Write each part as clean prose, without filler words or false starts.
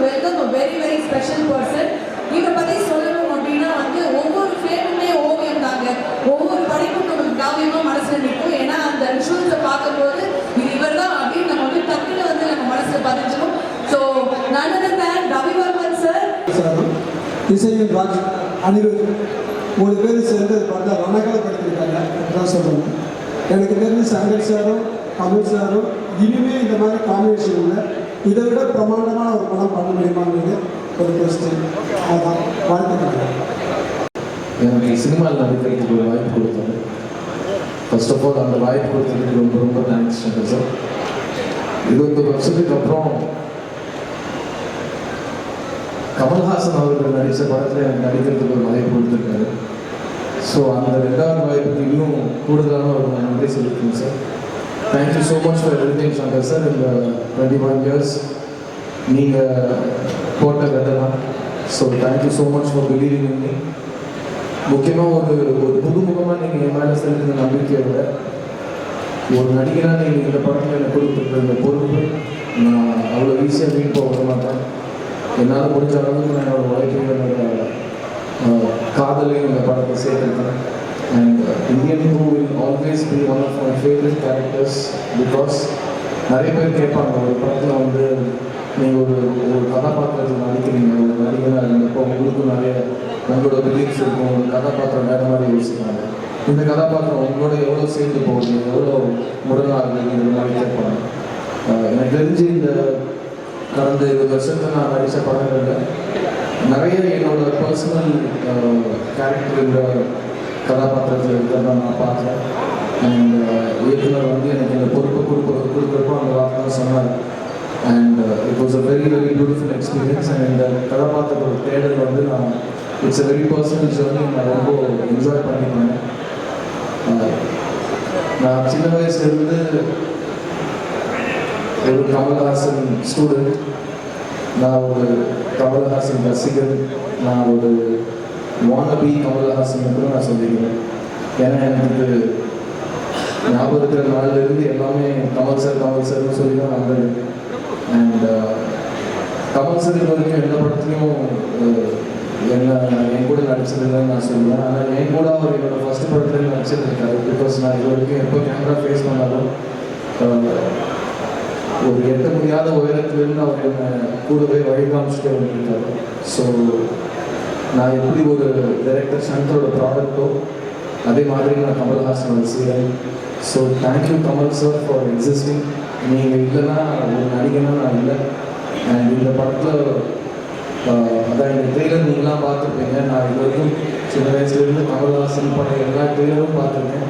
Welcome a very very special person. இவரை பற்றி சொல்லணும் அப்படின்னா வந்து ஒவ்வொரு ஃப்ரேமுமே ஓவியம் தாங்க. ஒவ்வொரு படிப்பும் நம்மளுக்கு காவியமாக மனசில் நிற்கும். ஏன்னா அந்த விஷுவல்ஸை பார்க்கும்போது இது இவர் தான் அப்படின்னு நம்ம வந்து டக்குன்னு வந்து நம்ம மனசில் பதிஞ்சிடும். ஸோ நண்பன் ரவிவர்மன் சார், இசையின் ராஜ் அனிருத் 3 பேர் சேர்ந்து பார்த்தா ரணகலப்படுத்திருக்காங்க தான் சொல்லணும். எனக்கு தெரிஞ்ச சங்கர் சாரும் கமல் சாரும் இனிமேல் இந்த மாதிரி காம்பினேஷன் இல்லை, இதை விட பிரமாண்டமான ஒரு படம் பண்ண முடியுமான்னு ஒரு கொஸ்டின். அதான் வாழ்த்துக்கள். எனக்கு சினிமாவில் நடிக்கிறதுக்கு ஒரு வாய்ப்பு கொடுத்தாரு. ஃபர்ஸ்ட் ஆஃப் ஆல் அந்த வாய்ப்பு கொடுத்ததுக்கு ரொம்ப ரொம்ப தேங்க்ஸ் சங்கர் சார். 20 வருஷத்துக்கு அப்புறம் கமல்ஹாசன் அவர்கள் நடித்த படத்தில் எனக்கு நடிக்கிறதுக்கு ஒரு வாய்ப்பு கொடுத்துருக்காரு. ஸோ அந்த 2வது வாய்ப்புக்கு இன்னும் கூடுதலான ஒரு நன்றி சொல்லியிருக்கேன் sir. Thank you so much for everything Shankar sir. இந்த 21 இயர்ஸ் நீங்கள் போட்ட கதை தான். So thank you so much for believing in me. முக்கியமாக ஒரு புதுமுகமாக நீங்கள் என் மேலே செலுத்தின நம்பிக்கையை விட ஒரு நடிகராக நீங்கள் இந்த படத்தில் எனக்கு கொடுத்துருக்க இந்த பொறுப்பு நான் அவ்வளோ ஈஸியாக வீண் போக விட மாட்டேன். என்னால் முடிஞ்ச அளவுக்கு நான் என்னோடய உழைப்பையும் என்னோட காதலையும் இந்த படத்தை சேர்த்துருக்கேன். And Indian 2 will always be one of my favorite characters because நிறைய பேர் கேட்பாங்க, ஒரு படத்தில் வந்து நீங்கள் ஒரு கதாபாத்திரத்தில் நடிக்கிறீங்க, ஒரு நடிகராக இருந்தப்போ உங்களுக்கும் நிறைய உங்களோட பிலீஃப்ஸ் இருக்கும், ஒரு கதாபாத்திரம் வேறு மாதிரி யோசிக்கிறாங்க. இந்த கதாபாத்திரம் உங்களோட எவ்வளோ சேர்ந்து போகுது, எவ்வளோ முரணாக இருக்குது, இந்த மாதிரி கேட்பாங்க. எனக்கு தெரிஞ்சு இந்த கடந்த 20 வருஷத்தில் நான் நடித்த படங்களில் நிறைய என்னோட பர்சனல் கேரக்டர் இந்த கதாபாத்திரத்தில் இருக்கிறத நான் பார்க்குறேன். அண்ட் இயக்குனர் வந்து எனக்கு இந்த பொறுப்பை கொடுக்குறப்போ அந்த வார்த்தை தான் சொன்னார். And it was a very very beautiful experience. And இந்த கதாபாத்திரத்தோட தேடல் வந்து நான் it's a very personal journey. நான் ரொம்ப என்ஜாய் பண்ணிப்பேன். நான் சின்ன வயசுலேருந்து ஒரு கமல்ஹாசன் ஸ்டூடெண்ட், நான் ஒரு கமல்ஹாசன் ரசிகர், நான் ஒரு வானபி கமல்ஹாசன் கூட நான் சொல்லிக்கிறேன். ஏன்னா எனக்கு ஞாபகம் இருக்கிற நாளிலிருந்து எல்லாமே கமல் சார்னு சொல்லி தான் வந்தது. அண்ட் கமல் சார் இது வரைக்கும் எந்த படத்துலையும் என் கூட நடிச்சதில்லைன்னு நான் சொல்லுவேன். ஆனால் என் கூட அவர் என்னோடய ஃபஸ்ட்டு படத்துலேயும் நடிச்சிருக்காரு. பிகாஸ் நான் இது வரைக்கும் எப்போ கேமரா ஃபேஸ் பண்ணாலும் ஒரு எட்ட முடியாத உயரத்துலேருந்து அவர் என்னை கூடவே வழிகாமிச்சுட்டே வந்துருக்காரு. ஸோ நான் எப்படி ஒரு டைரக்டர் சங்கரோட ப்ராடக்ட்டோ அதே மாதிரி நான் கமல்ஹாசனோட serial. So thank you Kamal sir for existing. நீங்கள் இல்லைன்னா ஒரு நடிகனா நான் இல்லை. அண்ட் இந்த படத்தில் அதான் இந்த ட்ரெய்லர் நீங்களாம் பார்த்துருப்பீங்க. நான் இது வரைக்கும் சின்ன வயசுலேருந்து கமல்ஹாசன் படம் எல்லா ட்ரெய்லரும் பார்த்துருக்கேன்.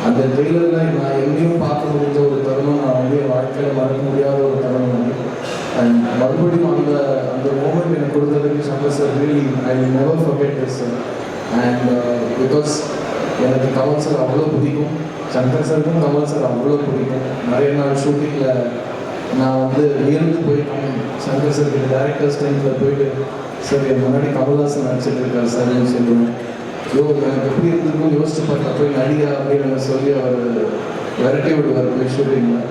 அந்த ட்ரெய்லரில் நான் எங்கேயும் பார்க்க முடிஞ்ச ஒரு தருணம் நான் வந்து என் வாழ்க்கையில் மறக்க முடியாத ஒரு தருணம் வந்து. அண்ட் மறுபடியும் அந்த மூமெண்ட் எனக்கு கொடுத்ததுக்கு Shankar sir really I never forget this sir. And because எனக்கு கமல் சார் அவ்வளோ பிடிக்கும், சங்கர் சாருக்கும் கமல் சார் அவ்வளோ பிடிக்கும். நிறைய நாள் ஷூட்டிங்கில் நான் வந்து வியந்து போய் சங்கர் சார் கிட்ட டேரக்டர்ஸ் டைமில் போயிட்டு சார் என் முன்னாடி கமல்ஹாசன் நடிச்சிட்டு இருக்காரு சார்னு சொல்லுவேன். எனக்கு எப்படி இருந்திருக்கும் யோசிச்சு பார்த்தா போய் நடிகா அப்படின்னு சொல்லி அவர் விரட்டி விடுவார் போய் ஷூட்டிங்கில்.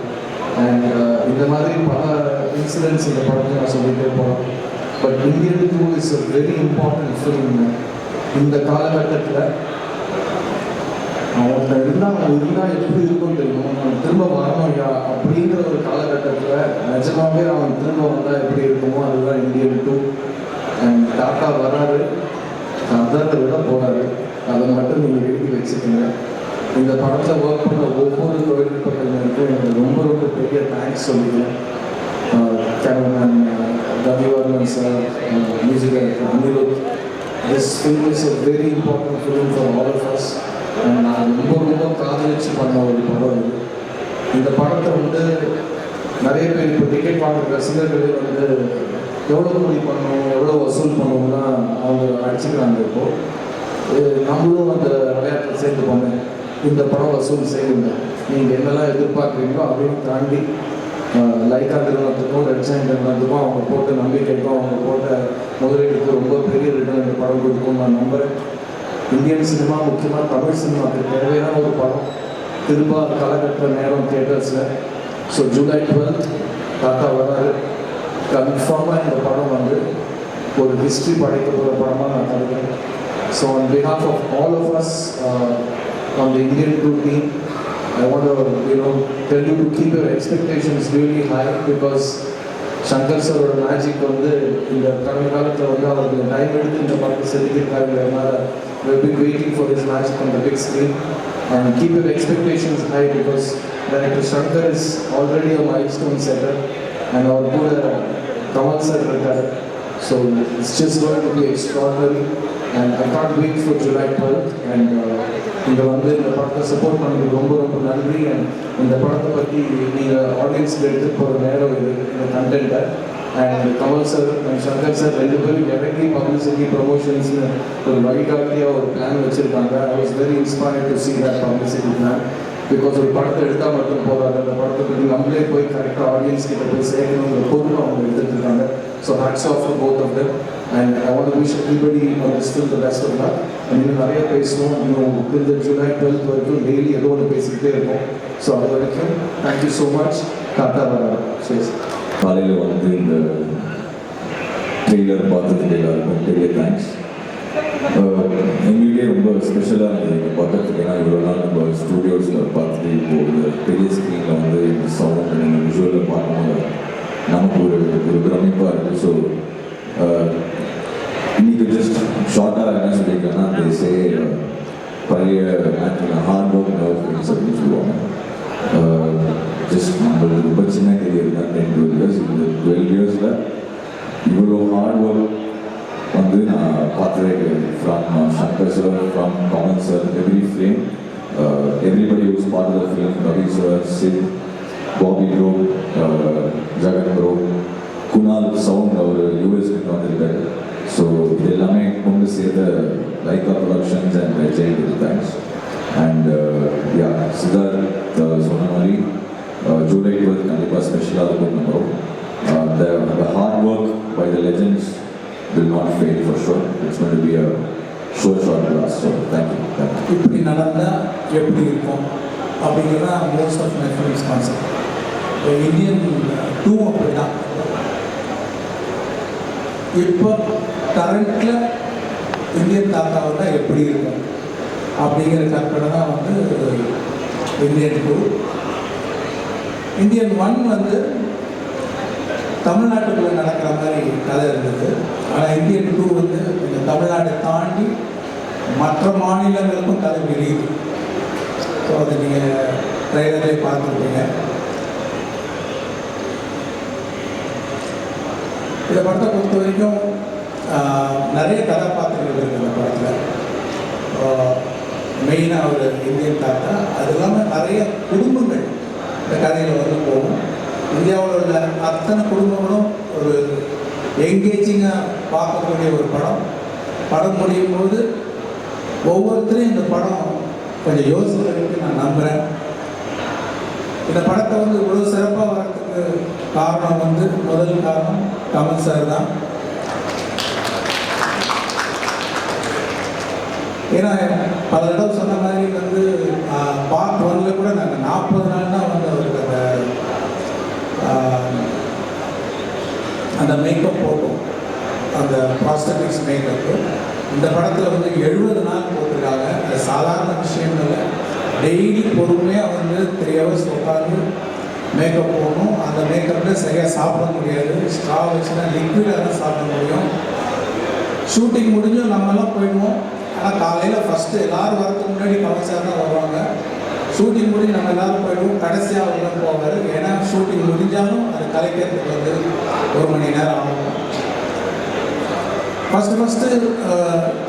அண்ட் இந்த மாதிரி பல இன்சிடென்ட்ஸ் இந்த படத்தை நான் சொல்லிகிட்டே போகிறேன். But Indian 2 is a very important film. இந்த காலகட்டத்தில் அவன்கிட்ட இருந்தால் எப்படி இருக்கும் தெரியும், அவன் திரும்ப வரணும் யா அப்படிங்கிற ஒரு காலகட்டத்தில் நிஜமாவே அவன் திரும்ப வந்தால் எப்படி இருக்குமோ அதுதான் இந்தியன் 2. அண்ட் டாட்டா வராரு, கதரை விட போகிறாரு. அதை மட்டும் நீங்கள் எழுதி வச்சுக்கோங்க. இந்த படத்தில் ஒர்க் பண்ண ஒவ்வொரு தொழில்நுட்ப கலைஞருக்கும் எனக்கு ரொம்ப ரொம்ப பெரிய தேங்க்ஸ் சொல்லிக்கிறேன். Cameraman Ravi Varman sir, music director Anirudh. This film is a very important film for all of us. நான் ரொம்ப ரொம்ப காதலிச்சு பண்ண ஒரு படம் இது. இந்த படத்தை வந்து நிறைய பேர் இப்போ டிக்கெட் வாங்குற ரசிகர்களே வந்து எவ்வளோ கூலி பண்ணணும், எவ்வளோ வசூல் பண்ணணும்னா அவங்க அடிச்சுக்கிறாங்க. இப்போது நம்மளும் அந்த விளையாட்டில் சேர்ந்து போனேன். இந்த படம் வசூல் செய்யுங்க, நீங்கள் என்னெல்லாம் எதிர்பார்க்குறீங்களோ அதையும் தாண்டி லைக்கா நிறுவனத்துக்கும் ரெட் சைன் நிறுவனத்துக்கும் அவங்க போட்ட நம்பிக்கைக்கும் அவங்க போட்ட முதலீட்டுக்கு ரொம்ப பெரிய ரிட்டர்ன் இந்த படம் கொடுக்கும் நான் நம்புகிறேன். இந்தியன் சினிமா, முக்கியமாக தமிழ் சினிமாவுக்கு தேவையான ஒரு படம் திரும்ப களை கட்டுற நேரம் தியேட்டர்ஸில். ஸோ ஜூலை 12 தாத்தா வராரு. கன்ஃபார்மாக இந்த படம் வந்து ஒரு ஹிஸ்ட்ரி படைக்க போகிற படமாக நான் கருதுகிறேன். So on behalf of all of us on the Indian two team, I want to tell you to keep your expectations really high because Shankar சாரோட மேஜிக் வந்து இந்த கடந்த காலத்தில் வந்து அவருக்கு டைம் எடுத்து இந்த படத்தை செதுக்கியிருக்காருங்கிறதுனால we have been waiting for his magic on the big screen and keep your expectations high because director Shankar is already a milestone setter and our கூட கமல் சார் இருக்காரு. So it's just going to be extraordinary and I can't wait for July 12th and இங்கே வந்து இந்த படத்தை support பண்ணதுக்கு ரொம்ப ரொம்ப நன்றி. அண்ட் இந்த படத்தை பற்றி நீங்கள் ஆடியன்ஸில் எடுத்துகிட்டு போகிற நேரம் இது இந்த கண்டென்ட்டை and Kamal sir and Shankar sir ரெண்டு பேரும் இறங்கி பப்ளிசிட்டி ப்ரொமோஷன்ஸ்னு ஒரு வழிகாட்டியாக ஒரு பிளான் வச்சுருக்காங்க. I was very inspired to see that publicity plan because ஒரு படத்தை எடுத்தால் மட்டும் போகாது, அந்த படத்தை பற்றி நம்மளே போய் கரெக்டாக ஆடியன்ஸ் கிட்ட போய் சேர்க்கணுங்கிற பொறுப்பு அவங்க எடுத்துகிட்டு இருக்காங்க. So hats off for both of them and I want to wish everybody on this film the best of luck. இன்னும் நிறைய பேசுவோம், இன்னும் இந்த ஜூலை 12th வரைக்கும் டெய்லி ஏதோ ஒன்று பேசிக்கிட்டே இருக்கும். ஸோ அது வரைக்கும் தேங்க்யூ ஸோ மச். காத்தா சேஸ் காலையில் வந்து இந்த ட்ரெய்லர் பார்த்ததுக்கு எல்லாருக்கும் பெரிய தேங்க்ஸ். எங்களுக்கே ரொம்ப ஸ்பெஷலாக இருந்தது இங்கே பார்க்கறதுக்கு. ஏன்னா இவ்வளோ நாள் நம்ம ஸ்டூடியோஸில் பார்த்துட்டு இப்போது இந்த பெரிய ஸ்க்ரீனில் வந்து இந்த சவுண்ட் இந்த விஷுவலில் பார்க்கும்போது நமக்கு ஒரு பிரமிப்பாக இருக்குது. ஸோ இன்னைக்கு ஜஸ்ட் ஷார்ட்டாக என்ன சொல்லியிருக்கேன்னா பேசே பழைய ஹார்ட் ஒர்க் அப்படின்னு சொல்லுவாங்க. ஜஸ்ட் நம்மளுக்கு ரொம்ப சின்ன கரியர் தான் 10-12 இயர்ஸ். இந்த 12 இயர்ஸில் இவ்வளோ ஹார்ட் ஒர்க் வந்து நான் பார்த்ததே கிடையாது. From Shankar sir, from Kamal sir, every frame everybody who's part of the film, Ravi sir, Sid, Bobby bro, Jagan bro, Kunal sound அவர் யூஎஸ்க்கு வந்திருக்காரு. ஸோ இது எல்லாமே கொண்டு சேர்த்த Lyca productions and Jain thanks. And yeah Siddharth சொன்ன மாதிரி ஜூலை 12th கண்டிப்பாக ஸ்பெஷலாக இருக்கும் நம்புகிறோம். The hard work by the legends will not fail for sure. It's going to be a short blast. So thank you. இப்படி நடந்தால் எப்படி இருக்கும் அப்படிங்கிறதா most of my films concept. Indian 2 அப்படி தான். இப்போ கரண்ட்டில் இந்தியன் தாத்தாவுன்னா எப்படி இருக்கும் அப்படிங்கிற கற்பனை தான் வந்து இந்தியன் 2. இந்தியன் 1 வந்து தமிழ்நாட்டுக்குள்ளே நடக்கிற மாதிரி கதை இருந்தது. ஆனால் இந்தியன் 2 வந்து இந்த தமிழ்நாட்டை தாண்டி மற்ற மாநிலங்களுக்கும் கதை விரியுது. ஸோ அதை நீங்கள் ட்ரெய்லரே பார்த்துருப்பீங்க. இந்த படத்தை பொறுத்த வரைக்கும் நிறைய கதாபாத்திரங்கள் இருக்குது இந்த படத்தில். மெயினாக ஒரு இந்தியன் தாத்தா, அது இல்லாமல் நிறைய குடும்பங்கள் இந்த கதையில் வந்து போகும். இந்தியாவில் உள்ள அத்தனை குடும்பங்களும் ஒரு என்கேஜிங்காக பார்க்கக்கூடிய ஒரு படம் முடியும் போது ஒவ்வொருத்தரையும் இந்த படம் கொஞ்சம் யோசிக்கிறதுக்கு நான் நம்புகிறேன். இந்த படத்தை வந்து இவ்வளோ சிறப்பாக வர்றதுக்கு காரணம் வந்து முதல் காரணம் கமல் சார் தான். ஏன்னா பல தடவை சொன்ன மாதிரி வந்து பார்ட் 1ல கூட நாங்கள் 40 நாள் தான் வந்து அவருக்கு அந்த மேக்கப் போட்டோம், அந்த ப்ராஸ்தட்டிக்ஸ் மேக்கப்பு. இந்த படத்தில் வந்து 70 நாள் போட்டிருக்காங்க. அது சாதாரண விஷயம் இல்லை. டெய்லி பொறுமையாக வந்து 3 hours உட்காந்து மேக்கப் போடணும். அந்த மேக்கப்பில் சரியாக சாப்பிட முடியாது. ஸ்ட்ரா வச்சுன்னா லிக்விடாக தான் சாப்பிட முடியும். ஷூட்டிங் முடிஞ்சும் நம்மெல்லாம் போயிடுவோம். ஆனால் காலையில் ஃபஸ்ட்டு எல்லோரும் வரதுக்கு முன்னாடி கமல் சார் தான் வருவாங்க. ஷூட்டிங் முடிஞ்சு நம்ம எல்லோரும் போயிடுவோம். கடைசியாக அவங்களும் போவார். ஏன்னா ஷூட்டிங் முடிஞ்சாலும் அது கலைக்கிறதுக்கு வந்து 1 மணி நேரம் ஆகும். ஃபஸ்ட்டு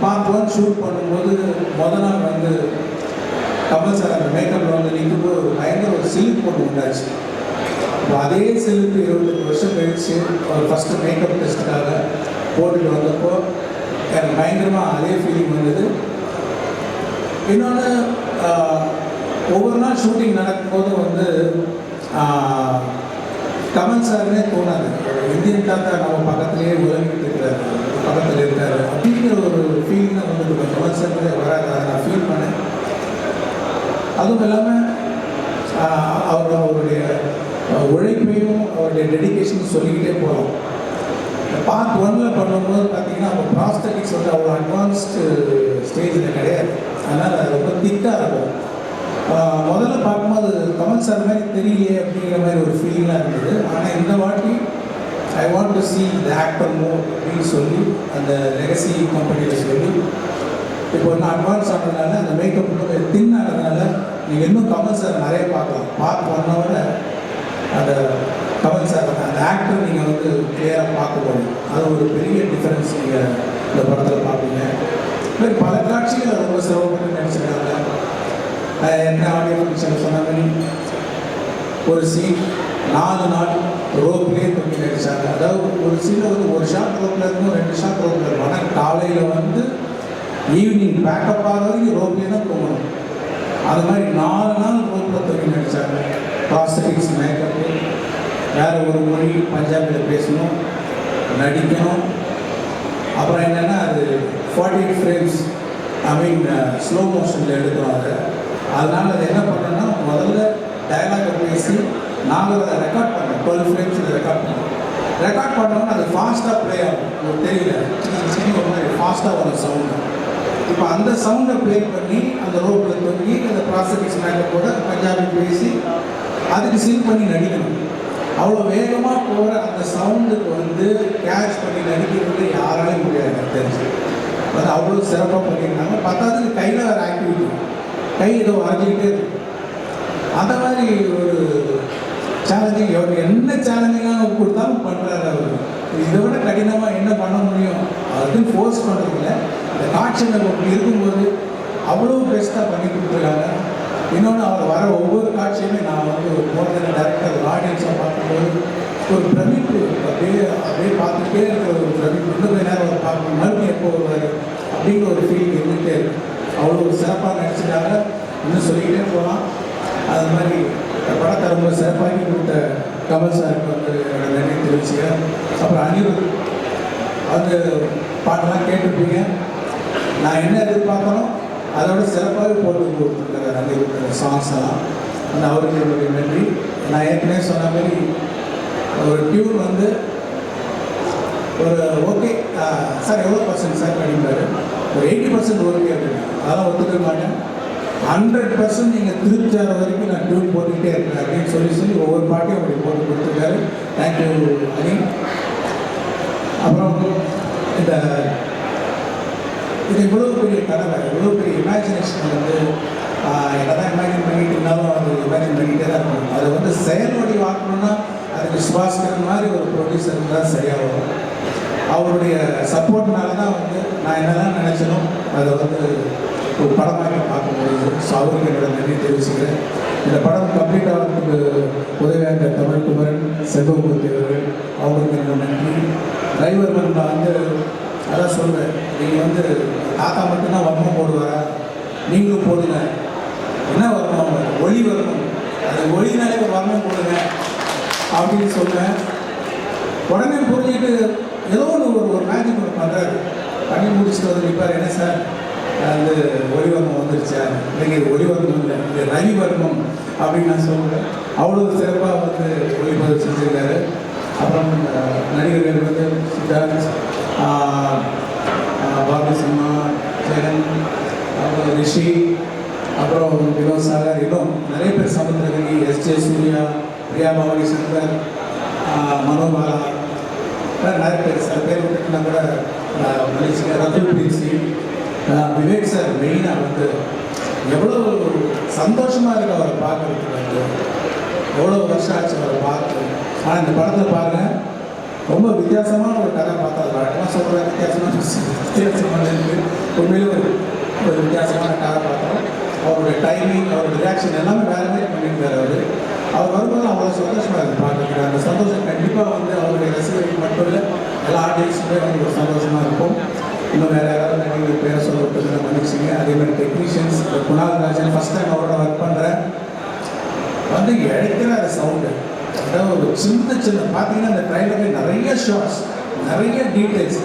பார்ட் 1 ஷூட் பண்ணும்போது நாள் வந்து கமல் சார் அந்த மேக்கப்பில் வந்து நிற்கும்போது ஒரு பயங்கர ஒரு சிலிப் ஒன்று உண்டாச்சு. இப்போ அதே சிலிப்பு 25 வருஷம் கழிச்சு ஒரு ஃபஸ்ட்டு மேக்கப் டெஸ்ட்டுக்காக போட்டுட்டு வந்தப்போ எனக்கு பயங்கரமாக அதே ஃபீலிங் வந்தது. இன்னொன்று ஒவ்வொரு நாள் ஷூட்டிங் நடக்கும்போது வந்து கமல் சார்னே தோணாது. இந்தியன் தாத்தா நம்ம பக்கத்துலேயே உலகிட்டு இருக்கிறாரு, பக்கத்தில் இருக்காரு அப்படிங்கிற ஒரு ஃபீலிங் தான் வந்து கமல் சார்னே வராது. அதை நான் ஃபீல் பண்ணேன். அதுவும் இல்லாமல் அவருடைய உழைப்பையும் அவருடைய டெடிக்கேஷனும் சொல்லிக்கிட்டே போகலாம். பார்ட் 1ல் பண்ணும்போது பார்த்தீங்கன்னா அப்போ ப்ராஸ்தட்டிக்ஸ் வந்து அவ்வளோ அட்வான்ஸ்டு ஸ்டேஜில் கிடையாது. அதனால் அது ரொம்ப திக்காக இருக்கும். முதல்ல பார்க்கும்போது கமல் சார் மாதிரி தெரியலையே அப்படிங்கிற மாதிரி ஒரு ஃபீலிங்காக இருந்தது. ஆனால் இந்த வாட்டி ஐ want to see the actor more அப்படின்னு சொல்லி அந்த லெகசி கம்பெனியில் சொல்லி இப்போ இன்னும் அட்வான்ஸ் ஆனதுனால அந்த மேக்கப் இன்னும் தின் ஆனதுனால நீங்கள் இன்னும் கமல் சார் நிறைய பார்க்கலாம். பார்ட் 1 அந்த கமல் சார் அந்த ஆக்டர் நீங்கள் வந்து கிளியராக பார்க்க முடியும். அது ஒரு பெரிய டிஃப்ரென்ஸ் நீங்கள் இந்த படத்தில் பார்ப்பீங்க. மாதிரி பல காட்சிகள் ரொம்ப சிரமப்பட்டு நினச்சிருக்காங்க. என்ன ஆடியோ ஃபங்க்ஷன் சொன்ன மாதிரி ஒரு சீன் 4 நாள் ரோப்லேயே தூக்கி நடிச்சாங்க. அதாவது ஒரு சீனில் வந்து ஒரு ஷாட் ரோப்பில் இருக்கும், 2 ஷாட் ரோப்பில் இருக்கும். ஆனால் காலையில் வந்து ஈவினிங் பேக்கப் ஆக வரைக்கும் ரோப்லேயே தான் தூங்கணும். அது மாதிரி 4 நாள் ரோப்பில் தூக்கி நடித்தாங்க. ப்ராஸ்தட்டிக்ஸ், மேக்கப்பு, வேறு ஒரு மொழி பஞ்சாபியில் பேசணும், நடிக்கணும். அப்புறம் என்னென்னா அது 48 ஃப்ரேம்ஸ் ஸ்லோ மோஷனில் எடுக்கணும். அதனால் அது என்ன பண்ணணும்னா முதல்ல டயலாகை பேசி நாங்கள் அதை ரெக்கார்ட் பண்ணோம். 12 ஃப்ரேம்ஸில் ரெக்கார்ட் பண்ணோம். ரெக்கார்ட் பண்ணோம்னா அது ஃபாஸ்ட்டாக ப்ளே ஆகும். உங்களுக்கு தெரியல, ஒரு மாதிரி ஃபாஸ்ட்டாக வரும் சவுண்டு. இப்போ அந்த சவுண்டை ப்ளே பண்ணி அந்த ரோப்பில் தொங்கி அந்த ப்ராஸ்தட்டிக்ஸ் மேக்கப் கூட பஞ்சாபி பேசி அதுக்கு சிங் பண்ணி நடிக்கணும். அவ்வளோ வேகமாக போகிற அந்த சவுண்டுக்கு வந்து கேட்ச் பண்ணி நடிக்கிறது யாராலையும் முடியாது எனக்கு தெரிஞ்சு. அது அவ்வளோ சிறப்பாக பண்ணியிருந்தாங்க. பத்தாவதுக்கு கையில் வேறு ஆக்டிவிட்டி, கை ஏதோ வரைஞ்சிக்கிட்டே இருக்கு. அந்த மாதிரி ஒரு சேலஞ்சிங், அவர் என்ன சேலஞ்சிங்காக கொடுத்தாலும் பண்ணுறாரு. அவர் இதை விட கடினமாக என்ன பண்ண முடியும் அதுன்னு ஃபோர்ஸ் பண்ணுறதில்ல. அந்த காட்சிகள் அப்படி இருக்கும்போது அவ்வளோ பெஸ்ட்டாக பண்ணி கொடுத்துருக்காங்க. இன்னொன்று அவர் வர ஒவ்வொரு காட்சியுமே நான் வந்து போகிற டேரக்டர் ஆடியன்ஸாக பார்க்கும்போது ஒரு பிரமிப்பு, அப்படியே பார்த்துட்டே இருக்கிற ஒரு பிரமிப்பு. இன்னும் கொஞ்ச நேரம் அவர் பார்க்கணும், மறுபடியும் எப்போ வருவார் அப்படிங்கிற ஒரு ஃபீலிங் இருந்துகிட்டே இருக்கு. அவ்வளோ சிறப்பாக நடிச்சிட்டாங்க. இன்னும் சொல்லிக்கிட்டே போகலாம். அது மாதிரி படத்தை ரொம்ப சிறப்பாகி கொடுத்த கமல் சாருக்கு வந்து என்னோட நன்றி தெரிவிச்சுக்கிறேன். அப்புறம் அனிருத் அந்த பாட்டெல்லாம் கேட்டிருப்பீங்க. நான் என்ன எதிர்பார்க்கணும் அதோட சிறப்பாகவே போட்டு கொடுத்துருக்காரு அனிருத் சாங்ஸ் எல்லாம். அந்த அவருக்கு என்னுடைய நன்றி. நான் ஏற்கனவே சொன்ன மாதிரி ஒரு டியூன் வந்து ஒரு ஓகே சார் எவ்வளோ பர்சன்ட் சார் அப்படின்னாரு. ஒரு 80% ஓகே அப்படின்னு. அதெல்லாம் ஒத்துக்க மாட்டேன். 100% நீங்கள் திருப்தி ஆகிற வரைக்கும் நான் டியூன் போட்டுக்கிட்டே இருக்கேன் அப்படின்னு சொல்லி ஒவ்வொரு பாட்டையும் அப்படி போட்டு கொடுத்துருக்காரு. தேங்க்யூ அனி. அப்புறம் இது இவ்வளோ பெரிய கனவை, இவ்வளோ பெரிய இமேஜினேஷன் வந்து என்னதான் இமேஜின் பண்ணிட்டு இருந்தாலும் அது இமேஜின் பண்ணிகிட்டே தான் இருக்கணும். அதை வந்து செயல் வடிவாக்கணும்னா அதுக்கு சுபாஸ்கரன் மாதிரி ஒரு ப்ரொடியூசர் தான் சரியாக வரும். அவருடைய சப்போர்ட்னால தான் வந்து நான் என்னதான் நினச்சனும் அதை வந்து ஒரு படமாக பார்க்க முடியுது. ஸோ அவருக்கு என்னோட நன்றி தெரிவிச்சுக்கிறேன். இந்த படம் கம்ப்ளீட் ஆகிறதுக்கு உதவியாக தமிழ் குமரன், செல்வமூர்த்தி அவர்கள், அவருக்கு என்னோட நன்றி. டிரைவர் நான் வந்து அதான் சொல்வேன், நீங்கள் வந்து தாத்தா மட்டும்தான் வர்மம் போடுவாரா, நீங்களும் போடுங்க. என்ன வரணும், ஒளி வரணும், அது ஒளினாலே வர்மம் போடுங்க அப்படின்னு சொல்லுவேன். உடனே புரிஞ்சுக்கிட்டு ஏதோ ஒரு மேஜிக் ஒன்று பண்ணுறாரு. பண்ணி முடிச்சுட்டு வந்து நிற்பார். என்ன சார் அது ஒளிவர்மம் வந்துருச்சா? இல்லைங்க இது ஒளிவர்மம் இல்லை, இது ரவிவர்மம் அப்படின்னு நான் சொல்லுவேன். அவ்வளோ சிறப்பாக வந்து ஒளிப்பதிவு செஞ்சுருக்காரு. அப்புறம் நடிகர்கள் வந்து சித்தார்த், பாபி சிம்மா, ஜெகன், அப்புறம் ரிஷி, அப்புறம் வினோத் சாகர், இன்னும் நிறைய பேர், சமுத்திரகனி, எஸ்ஜே சூர்யா, பிரியா பவானி சங்கர், மனோபாலா, நிறைய பேர். சில பேர் விட்டுட்டுனா கூட மலேசியா, ரகுல் பிரீத் சிங், விவேக் சார் மெயினாக வந்து எவ்வளோ சந்தோஷமாக இருக்குது அவரை பார்க்குறதுக்கு. வந்து எவ்வளோ வருஷம் ஆச்சு அவரை பார்த்து. ஆனால் இந்த படத்தில் பாருங்கள், ரொம்ப வித்தியாசமான ஒரு கதை பார்த்தா அது வழக்கமாக சொல்கிற வித்தியாசமான இருக்குது. உண்மையிலே ஒரு வித்தியாசமான கதை பார்த்தோம். அவருடைய டைமிங், அவருடைய ரியாக்ஷன் எல்லாமே வேறு மாதிரி பண்ணியிருக்காரு. அவர் வரும்போது அவ்வளோ சந்தோஷமாக இருக்குது பார்க்குறேன். அந்த சந்தோஷம் கண்டிப்பாக வந்து அவருடைய ரசிகர்கள் மட்டும் இல்லை, எல்லா ஆடியன்ஸுமே வந்து ஒரு சந்தோஷமாக இருக்கும். இன்னும் வேறு யாராவது நடிகர்கள் பேரை சொல்ல விட்டுருந்தா மன்னிச்சிங்க. அதேமாதிரி technicians, Kunal Rajan first time அவரோட ஒர்க் பண்ணுறேன். வந்து எடுக்கிற அந்த சவுண்டு, அதாவது ஒரு சின்ன பார்த்தீங்கன்னா அந்த ட்ரைலரில் நிறைய ஷார்ட்ஸ், நிறைய டீட்டெயில்ஸ்,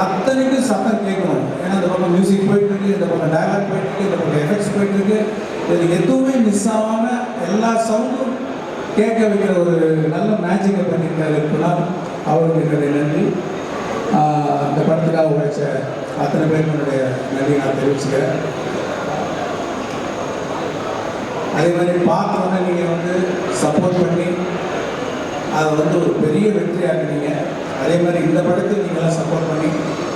அத்தனைக்கும் சத்தம் கேட்கணும். ஏன்னா இந்த பக்கம் மியூசிக் போயிட்டுருக்கு, இந்த பக்கம் டயலாக் போயிட்டுருக்கு, இந்த பக்கம் எஃபெக்ட்ஸ் போயிட்டுருக்கு. இது எதுவுமே மிஸ் ஆகாமல் எல்லா சவுண்டும் கேட்க வைக்கிற ஒரு நல்ல மேஜிக்கை பண்ணியிருக்காரு குணால். அவருக்கு என்னுடைய நன்றி. உழைச்ச அத்தனை பேருக்கு என்னுடைய நன்றி நான் தெரிவிச்சுக்கிறேன். அதே மாதிரி பார்த்தோன்னே நீங்கள் வந்து சப்போர்ட் பண்ணி அதை வந்து ஒரு பெரிய வெற்றியாக்குனீங்க. அதே மாதிரி இந்த படத்தை நீங்களாம் சப்போர்ட் பண்ணி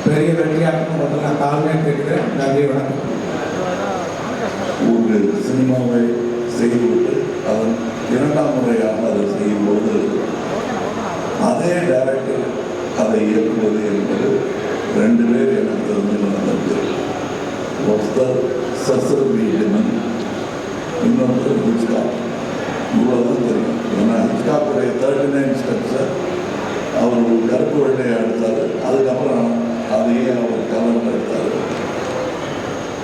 பெரிய வெற்றியாக்கணும் முதல்ல நான் தாழ்மையாக கேட்குறேன். நன்றி, வணக்கம். ஒரு சினிமாவை செய்துவிட்டு அதன் இரண்டாம் முறையாக அதை செய்யும்போது அதே டைரக்டர் அதை இயக்குவது என்பது 2 பேர் எனக்கு தெரிஞ்சு நடந்தது. ஒருத்தர் சசர் வீடுமன், இன்னொருத்தர் ஹிச்காக். இவ்வளோதான் தெரியும். ஏன்னா ஹிச்காக்குடைய 39 ஸ்டெப்ஸை அவர் ஒரு கருப்பு வெள்ளையை எடுத்தார். அதுக்கப்புறம் அதையே அவர் கலரில் எடுத்தார்.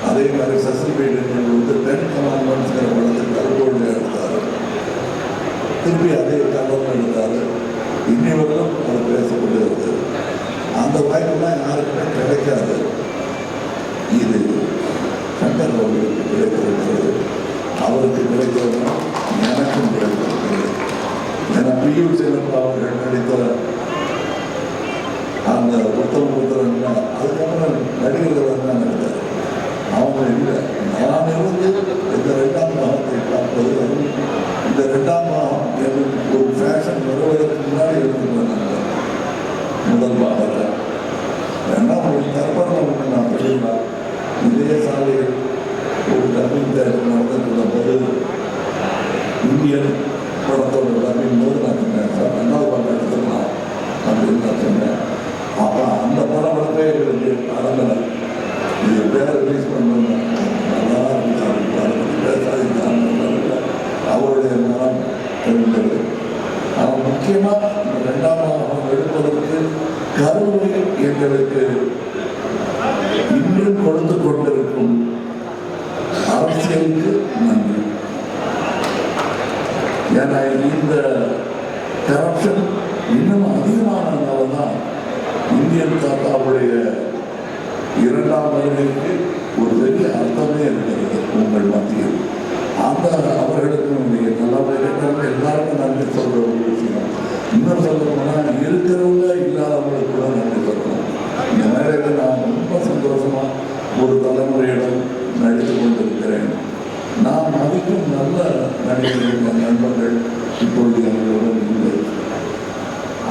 அதே மாதிரி சசல் வீடுகள் வந்து 10 கமாண்ட்மெண்ட்ஸ்ங்கிற படத்துக்கு கருப்பு வெள்ளையை எடுத்தார். திருப்பி அதே கலரில் எடுத்தார். இன்னி வரைக்கும் அது பேசப்படுகிறது. அந்த வாய்ப்பெல்லாம் யாருக்குமே கிடைக்காது. இது சங்கர் அவர்களுக்கு கிடைத்திருக்கிறது. அவருக்கு கிடைத்ததுன்னா எனக்கும் கிடைத்திருக்கிறது. ஏன்னா பியூ சிலம்பா அவர்கள் நடித்த அந்த உத்தமபுத்திரன் அதுக்கப்புறம் நடிகர்கள் தான் நடித்தார். அவங்க இல்லை. நான் இருந்து இந்த 2ஆம் பாகத்தை பார்ப்பது இந்த 2ஆம் பாகம் எனக்கு ஒரு ஃபேஷன் வருவதற்கு முன்னாடி எடுத்துருந்தாங்க. முதல் பாகத்தை ஏன்னா ஒரு தற்பரம் ஒன்று நான் தெரியுமா இதே சாலையில் ஒரு டப்பிங் தேட்டர் நடந்துட்டு போது இந்தியன் படத்தோட டப்பிங் போது நான் சொன்னேன், சார் 2ஆவது பாகம் எடுத்துக்கலாம் அப்படின்னு நான் சொன்னேன். அப்போ அந்த படத்தை எங்களுக்கு அடங்கலை. இது வேற ரிலீஸ் பண்ணணும் நல்லா பேசாதீங்க. அவருடைய மனம் தெரிந்தது. ஆனால் முக்கியமாக இந்த 2ஆம் பாகம் எடுப்பதற்கு கருவை எங்களுக்கு இன்னும் கொடுத்து கொண்டிருக்கும் அரசியலுக்கு நன்றி. ஏன்னா இந்த கரப்ஷன் இன்னும் அதிகமானதுனால தான் இந்தியன் தாத்தாவுடைய 2ஆம் வருகைக்கு ஒரு பெரிய அர்த்தமே இருக்கிறது உங்கள் மத்தியில். அந்த அவர்களுக்கு நல்லா இருக்கிறவங்க எல்லாருக்கும் நன்றி சொல்ற ஒரு விஷயம். இன்னும் சொல்ல போனால் இருக்கிறவங்க இல்லாதவங்களுக்கு கூட நன்றி சொல்லணும். இந்த நேரத்தில் நான் ரொம்ப சந்தோஷமா ஒரு தலைமுறையிடம் நடித்து கொண்டிருக்கிறேன். நான் மதிக்கும் நல்ல நடிகர்கள் நண்பர்கள் இப்பொழுது எங்களுடன் இல்லை.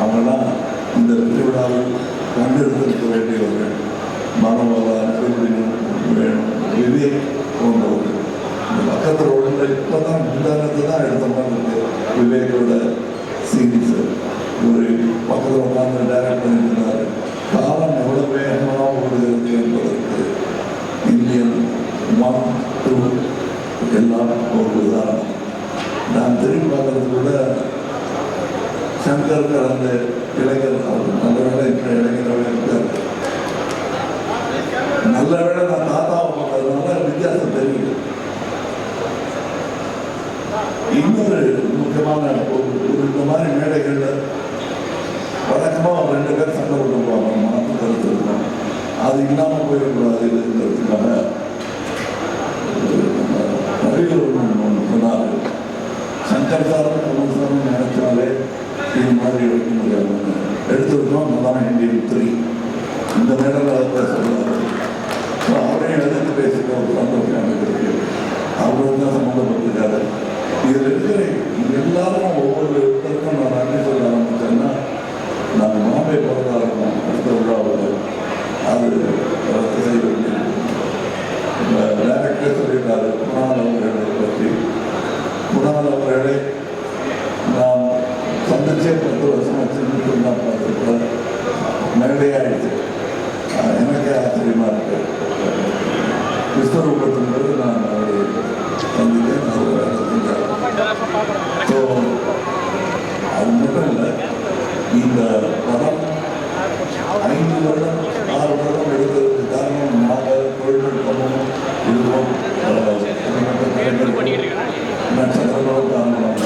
அவங்களாம் இந்த திருவிழாவில் கண்டிருந்திருக்க வேண்டியவர்கள். மனோகரன், வேணும், விவேக் போன்றவர்கள். இந்த பக்கத்தில் உள்ள இப்போ தான் முந்தானத்தை தான் எடுத்த மாதிரி இருக்கு. விவேக்கோட சீரீஸ் ஒரு பக்கத்தில் உட்காந்து டைரக்ட் பண்ணியிருந்தார். காலம் எவ்வளோ வேகமாக ஓடுகிறது என்பதற்கு இந்தியன் 1, 2 எல்லாம் ஒரு உதாரணம். நான் திரும்பி பார்க்கறது கூட சங்கர் கலந்த இளைஞர் அவர் நல்ல வேலை இருக்கிற இளைஞராக இருக்கார். நல்ல வேலை நான் தாத்தாவை பார்த்ததுனால வித்தியாசம் தெரியுது. இன்னொரு முக்கியமான ஒரு இந்த மாதிரி மேடைகளில் வழக்கமாக 2 பேர் சண்டை விட்டுருப்பாங்க, மாற்று கருத்து இருக்கும். அது இல்லாமல் போயிடக்கூடாதுங்கிறதுக்காக நடிகர் ஒன்று சொன்னார். சங்கர் சாரும் கமல் சாரும் நினைச்சாலே இது மாதிரி எடுக்க முடியாது. எடுத்துருக்கோம் அதான் இந்தியன் 3 இந்த மேடையில் அதை சொல்லுவார். அவரையும் எதிர்த்து பேசிக்க ஒரு சந்தோஷம் எனக்கு இருக்கு. அவரும் தான் சம்மந்தப்பட்டிருக்காரு. இதில் இருக்கிற எல்லாரும் ஒவ்வொருத்தருக்கும் நான் நன்றி சொல்ல ஆரம்பிச்சேன்னா நாங்கள் மாம்பே பிறந்தா இருக்கோம். அடுத்த விழாவில் அது ரத்து செய்வது டைரக்டர் சொல்லிட்டாரு. குணால் அவர்களை பற்றி குணால் அவர்களை நான் சந்திச்சே 10 வருஷம் வச்சுட்டு நான் பார்த்துருக்கேன். நேரடியாகிடுச்சு. எனக்கே ஆச்சரியமாக இருக்கு. விஸ்வரூபத்தின்போது நான் அவரை சந்தித்தேன். ஸோ அது மட்டும் இல்லை, இந்த படம் 5 வருடம் 6 வருடம் எடுத்ததுக்கு காரணம் நாங்கள் தொழில்நுட்பமும் இதுவும் நட்சத்திரங்களும் காரணமாக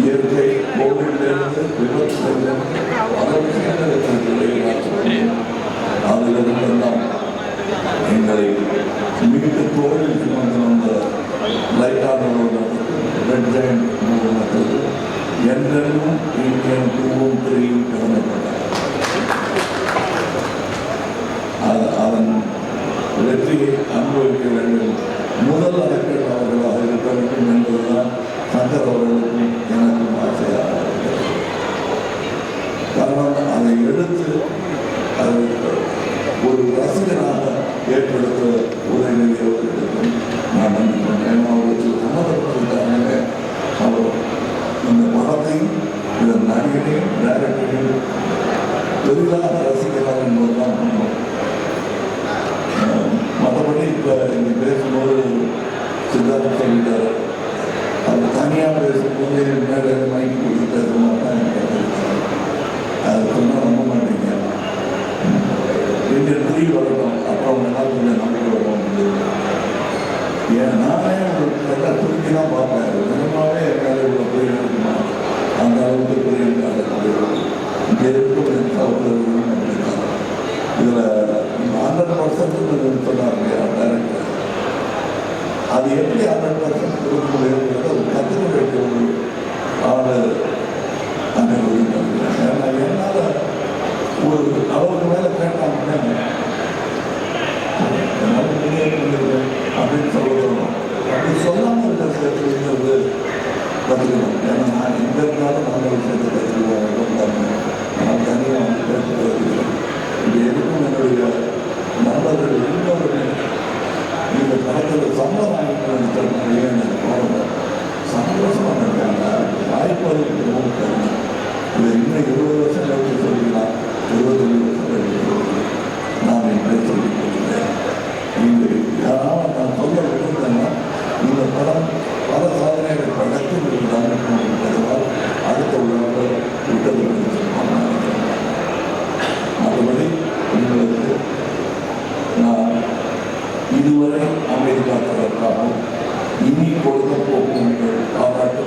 இயற்கை கோவிலிருந்து விபத்துலேருந்து பல விஷயங்கள் இருக்கிறது. அதிலிருந்தெல்லாம் எங்களை மீட்டு கோவில் சுமந்த லைட்டானோட என்றென்றும் இந்தியன் 2வும் ஏற்றெடுத்த உதயநிதி அவர்களுக்கும் நான் நன்றி சொல்றேன். ஏன்னா அவருக்கு சம்மதப்படுத்தாங்க அவர் இந்த படத்தையும் இந்த நடிகரையும் டைரக்டரையும் பெரிதாக ரசிக்கிறார் என்பதுதான் உண்மை. மற்றபடி இப்போ இங்கே பேசும்போது சித்தார்த்த சொல்லிட்டார், அது தனியாக பேசும்போது மேலே மைக்கு கொடுத்து பேசணும் தான் எனக்கு தெரிவித்தார். அது சொன்னால் நம்ப மாட்டீங்க. இங்கே 3 வரணும், அப்புறம் என்னால் கொஞ்சம் நம்பிக்கை வரும். ஏன் நானே ஒரு நல்லா துருக்கி தான் பார்ப்பேன். நிஜமாவே என்னால் இவ்வளோ பெரிய இருக்குமா, அந்த அளவுக்கு பெரிய இங்கே இருக்கும் சகோதரர்களும் அப்படிதான். இதில் 100% சொன்னார் இல்லையா டைரக்டர், அது எப்படி 100% கொடுக்க முடியுங்கிறத ஒரு கற்றுக்க வேண்டிய ஒரு ஆள் அங்கே ஒதுங்கினாங்க. ஏன்னா என்னால் ஒரு அளவுக்கு மேலே கேட்டாங்கன்னா என்னால் முடியாது அப்படின்னு சொல்ல அப்படி சொல்லாமல் இருக்கிற சேர்த்துங்கிறது கற்றுக்கணும். ஏன்னா நான் எங்கே இருந்தாலும் நல்ல விஷயத்தை கற்றுக்குவோம். நான் தனியாக வந்து பேசுகிறேன். இங்கே இருக்கும் என்னுடைய நண்பர்கள் இன்னொரு இந்த படத்தில் சம்பளம் வாங்கிட்டு எனக்கு போகல, சந்தோஷமாக இருக்காங்க. வாய்ப்பு ரொம்ப தரணும். இதை இன்னும் 20 வருஷம் கழித்து சொல்லிக்கலாம், 25 வருஷம் கழித்து சொல்லிக்கலாம். நான் இங்கே சொல்லிக் கொடுக்கிறேன். இங்கே யாராவது நான் சொல்ல விரும்புகிறேன்னா இந்த படம் பல சாதனைகள் படத்தில் இருக்கிறார்கள். அடுத்த உள்ளவர்கள் விட்டது மற்றபடி உங்களுக்கு நான் இதுவரை அமைதி காத்ததற்காகவும் இனி கொடுக்க போகும் பாராட்டு